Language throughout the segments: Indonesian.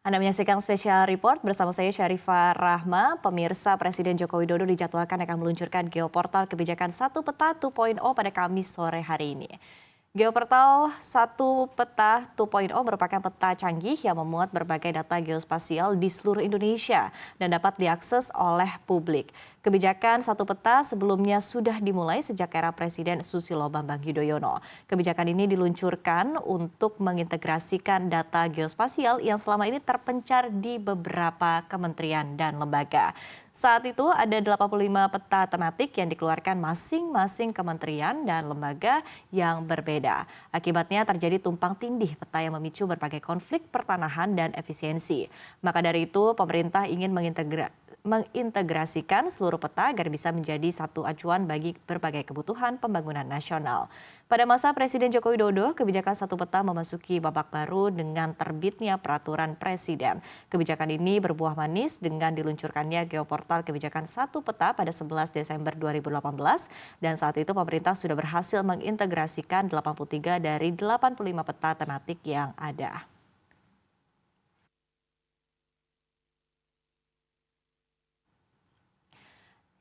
Anda menyaksikan Special Report bersama saya Syarifah Rahma. Pemirsa, Presiden Joko Widodo dijadwalkan akan meluncurkan geoportal kebijakan Satu Peta 2.0 pada Kamis sore hari ini. Geoportal Satu Peta 2.0 merupakan peta canggih yang memuat berbagai data geospasial di seluruh Indonesia dan dapat diakses oleh publik. Kebijakan Satu Peta sebelumnya sudah dimulai sejak era Presiden Susilo Bambang Yudhoyono. Kebijakan ini diluncurkan untuk mengintegrasikan data geospasial yang selama ini terpencar di beberapa kementerian dan lembaga. Saat itu ada 85 peta tematik yang dikeluarkan masing-masing kementerian dan lembaga yang berbeda. Akibatnya terjadi tumpang tindih peta yang memicu berbagai konflik pertanahan dan efisiensi. Maka dari itu pemerintah ingin mengintegrasikan seluruh peta agar bisa menjadi satu acuan bagi berbagai kebutuhan pembangunan nasional. Pada masa Presiden Joko Widodo, kebijakan Satu Peta memasuki babak baru dengan terbitnya peraturan Presiden. Kebijakan ini berbuah manis dengan diluncurkannya geoportal kebijakan Satu Peta pada 11 Desember 2018 dan saat itu pemerintah sudah berhasil mengintegrasikan 83 dari 85 peta tematik yang ada.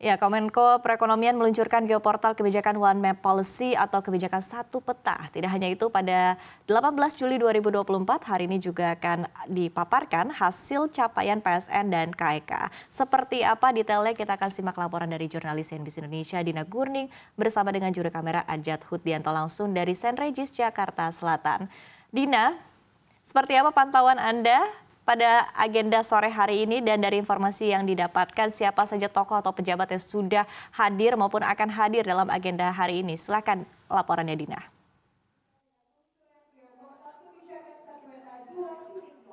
Ya, Kemenko Perekonomian meluncurkan geoportal kebijakan One Map Policy atau kebijakan Satu Peta. Tidak hanya itu, pada 18 Juli 2024 hari ini juga akan dipaparkan hasil capaian PSN dan KEK. Seperti apa detailnya kita akan simak laporan dari jurnalis CNBC Indonesia Dina Gurning bersama dengan juru kamera Ajat Huddianto langsung dari St. Regis, Jakarta Selatan. Dina, seperti apa pantauan Anda pada agenda sore hari ini dan dari informasi yang didapatkan siapa saja tokoh atau pejabat yang sudah hadir maupun akan hadir dalam agenda hari ini? Silakan laporannya Dina.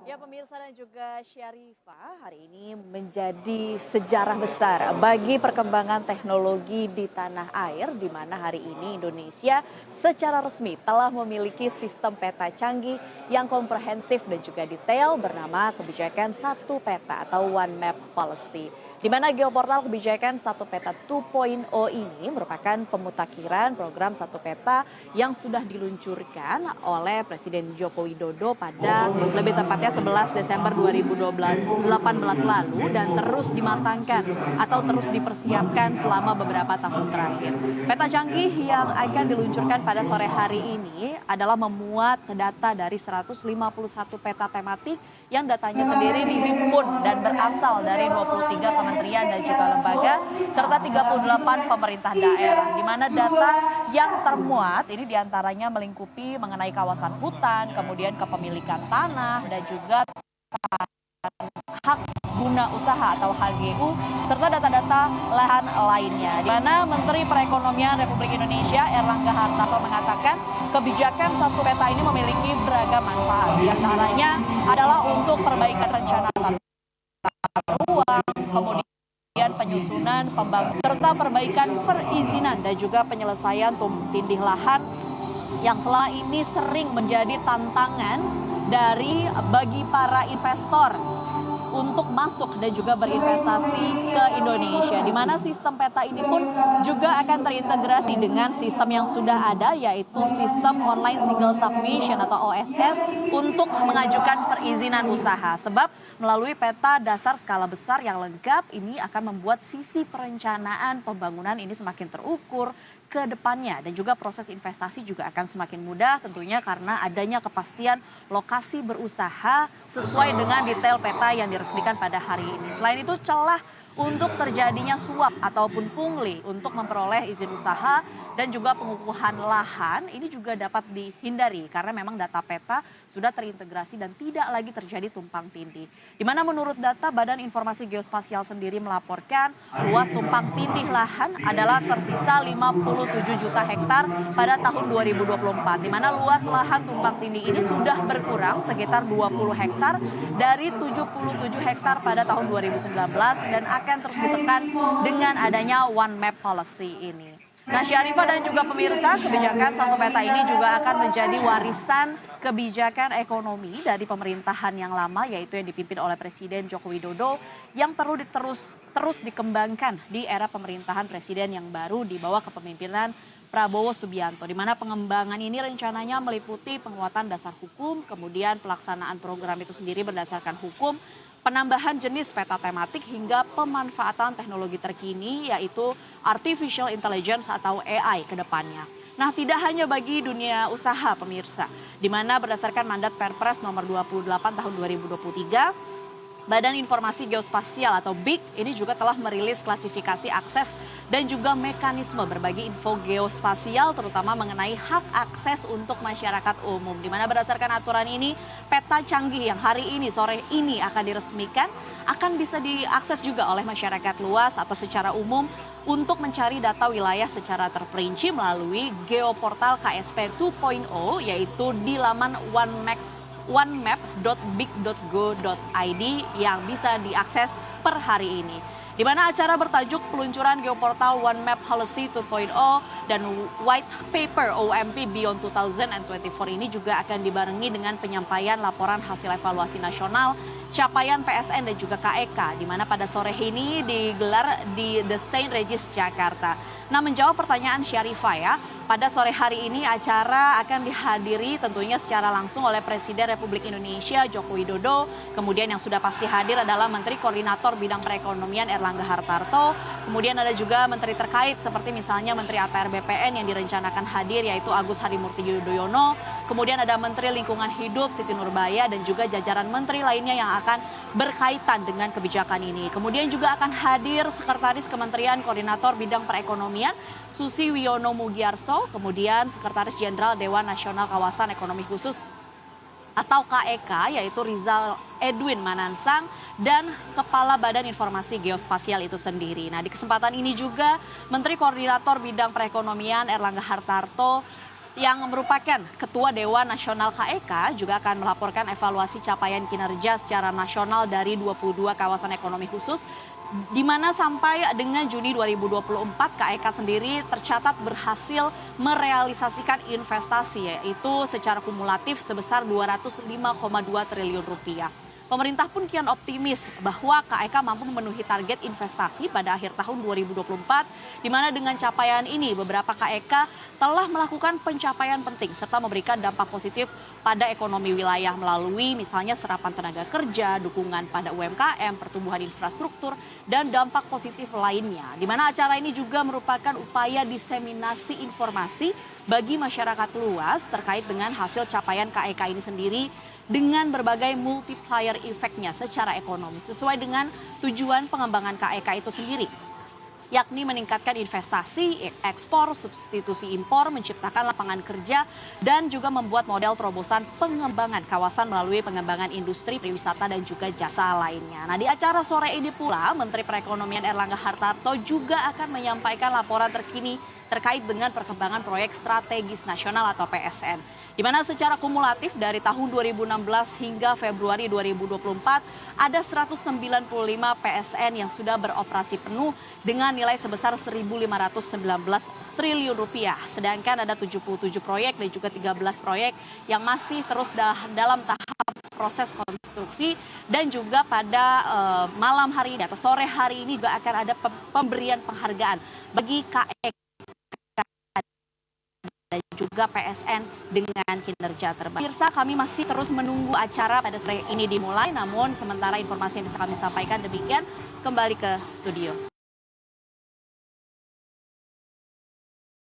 Ya pemirsa dan juga Syarifah, hari ini menjadi sejarah besar bagi perkembangan teknologi di tanah air, di mana hari ini Indonesia secara resmi telah memiliki sistem peta canggih yang komprehensif dan juga detail bernama kebijakan Satu Peta atau One Map Policy. Di mana geoportal kebijakan Satu Peta 2.0 ini merupakan pemutakhiran program Satu Peta yang sudah diluncurkan oleh Presiden Joko Widodo pada lebih tepatnya 11 Desember 2018 lalu dan terus dimatangkan atau terus dipersiapkan selama beberapa tahun terakhir. Peta canggih yang akan diluncurkan pada sore hari ini adalah memuat data dari 151 peta tematik yang datanya sendiri dihimpun dan berasal dari 23 kementerian dan juga lembaga serta 38 pemerintah daerah, di mana data yang termuat ini diantaranya melingkupi mengenai kawasan hutan, kemudian kepemilikan tanah dan juga hak guna usaha atau HGU serta data-data lahan lainnya. Di mana Menteri Perekonomian Republik Indonesia Erlangga Hartarto mengatakan kebijakan Satu Peta ini memiliki beragam manfaat. Di antaranya adalah untuk perbaikan rencana tata ruang, kemudian penyusunan pembangunan serta perbaikan perizinan dan juga penyelesaian tumpang tindih lahan yang selama ini sering menjadi tantangan bagi para investor untuk masuk dan juga berinvestasi ke Indonesia, di mana sistem peta ini pun juga akan terintegrasi dengan sistem yang sudah ada, yaitu sistem online single submission atau OSS untuk mengajukan perizinan usaha. Sebab melalui peta dasar skala besar yang lengkap ini akan membuat sisi perencanaan pembangunan ini semakin terukur ke depannya dan juga proses investasi juga akan semakin mudah tentunya karena adanya kepastian lokasi berusaha sesuai dengan detail peta yang diresmikan pada hari ini. Selain itu celah untuk terjadinya suap ataupun pungli untuk memperoleh izin usaha dan juga pengukuhan lahan ini juga dapat dihindari karena memang data peta sudah terintegrasi dan tidak lagi terjadi tumpang tindih. Di mana menurut data Badan Informasi Geospasial sendiri melaporkan luas tumpang tindih lahan adalah tersisa 57 juta hektar pada tahun 2024. Di mana luas lahan tumpang tindih ini sudah berkurang sekitar 20 hektar dari 77 hektar pada tahun 2019 dan akan terus ditekan dengan adanya One Map Policy ini. Nah, Syarifah dan juga pemirsa, kebijakan Satu Peta ini juga akan menjadi warisan kebijakan ekonomi dari pemerintahan yang lama, yaitu yang dipimpin oleh Presiden Joko Widodo yang perlu terus dikembangkan di era pemerintahan Presiden yang baru di bawah kepemimpinan Prabowo Subianto, di mana pengembangan ini rencananya meliputi penguatan dasar hukum, kemudian pelaksanaan program itu sendiri berdasarkan hukum, penambahan jenis peta tematik hingga pemanfaatan teknologi terkini yaitu artificial intelligence atau AI ke depannya. Nah, tidak hanya bagi dunia usaha pemirsa, di mana berdasarkan mandat Perpres nomor 28 tahun 2023, Badan Informasi Geospasial atau BIG ini juga telah merilis klasifikasi akses dan juga mekanisme berbagi info geospasial terutama mengenai hak akses untuk masyarakat umum. Di mana berdasarkan aturan ini, peta canggih yang hari ini sore ini akan diresmikan akan bisa diakses juga oleh masyarakat luas atau secara umum untuk mencari data wilayah secara terperinci melalui geoportal KSP 2.0 yaitu di laman onemap.big.go.id yang bisa diakses per hari ini. Di mana acara bertajuk peluncuran geoportal One Map Policy 2.0 dan White Paper OMP Beyond 2024 ini juga akan dibarengi dengan penyampaian laporan hasil evaluasi nasional, capaian PSN dan juga KEK, di mana pada sore ini digelar di The Saint Regis Jakarta. Nah, menjawab pertanyaan Syarifah ya, pada sore hari ini acara akan dihadiri tentunya secara langsung oleh Presiden Republik Indonesia Joko Widodo, kemudian yang sudah pasti hadir adalah Menteri Koordinator Bidang Perekonomian Erlangga Hartarto, kemudian ada juga menteri terkait seperti misalnya Menteri APR BPN yang direncanakan hadir yaitu Agus Harimurti Yudhoyono, kemudian ada Menteri Lingkungan Hidup Siti Nurbaya dan juga jajaran menteri lainnya yang akan berkaitan dengan kebijakan ini. Kemudian juga akan hadir Sekretaris Kementerian Koordinator Bidang Perekonomian Susi Wiono Mugiarso, kemudian Sekretaris Jenderal Dewan Nasional Kawasan Ekonomi Khusus atau KEK yaitu Rizal Edwin Manansang dan Kepala Badan Informasi Geospasial itu sendiri. Nah, di kesempatan ini juga Menteri Koordinator Bidang Perekonomian Erlangga Hartarto yang merupakan Ketua Dewan Nasional KEK juga akan melaporkan evaluasi capaian kinerja secara nasional dari 22 kawasan ekonomi khusus di mana sampai dengan Juni 2024 KEK sendiri tercatat berhasil merealisasikan investasi yaitu secara kumulatif sebesar 205,2 triliun rupiah. Pemerintah pun kian optimis bahwa KEK mampu memenuhi target investasi pada akhir tahun 2024, di mana dengan capaian ini beberapa KEK telah melakukan pencapaian penting serta memberikan dampak positif pada ekonomi wilayah melalui misalnya serapan tenaga kerja, dukungan pada UMKM, pertumbuhan infrastruktur, dan dampak positif lainnya. Di mana acara ini juga merupakan upaya diseminasi informasi bagi masyarakat luas terkait dengan hasil capaian KEK ini sendiri dengan berbagai multiplier efeknya secara ekonomi sesuai dengan tujuan pengembangan KEK itu sendiri, yakni meningkatkan investasi, ekspor, substitusi impor, menciptakan lapangan kerja, dan juga membuat model terobosan pengembangan kawasan melalui pengembangan industri, pariwisata, dan juga jasa lainnya. Nah, di acara sore ini pula, Menteri Perekonomian Erlangga Hartarto juga akan menyampaikan laporan terkini terkait dengan perkembangan proyek strategis nasional atau PSN. Di mana secara kumulatif dari tahun 2016 hingga Februari 2024 ada 195 PSN yang sudah beroperasi penuh dengan nilai sebesar 1.519 triliun rupiah. Sedangkan ada 77 proyek dan juga 13 proyek yang masih terus dalam tahap proses konstruksi dan juga pada malam hari ini atau sore hari ini juga akan ada pemberian penghargaan bagi KEK dan juga PSN dengan kinerja terbaik. Pemirsa, kami masih terus menunggu acara pada sore ini dimulai, namun sementara informasi yang bisa kami sampaikan demikian, kembali ke studio.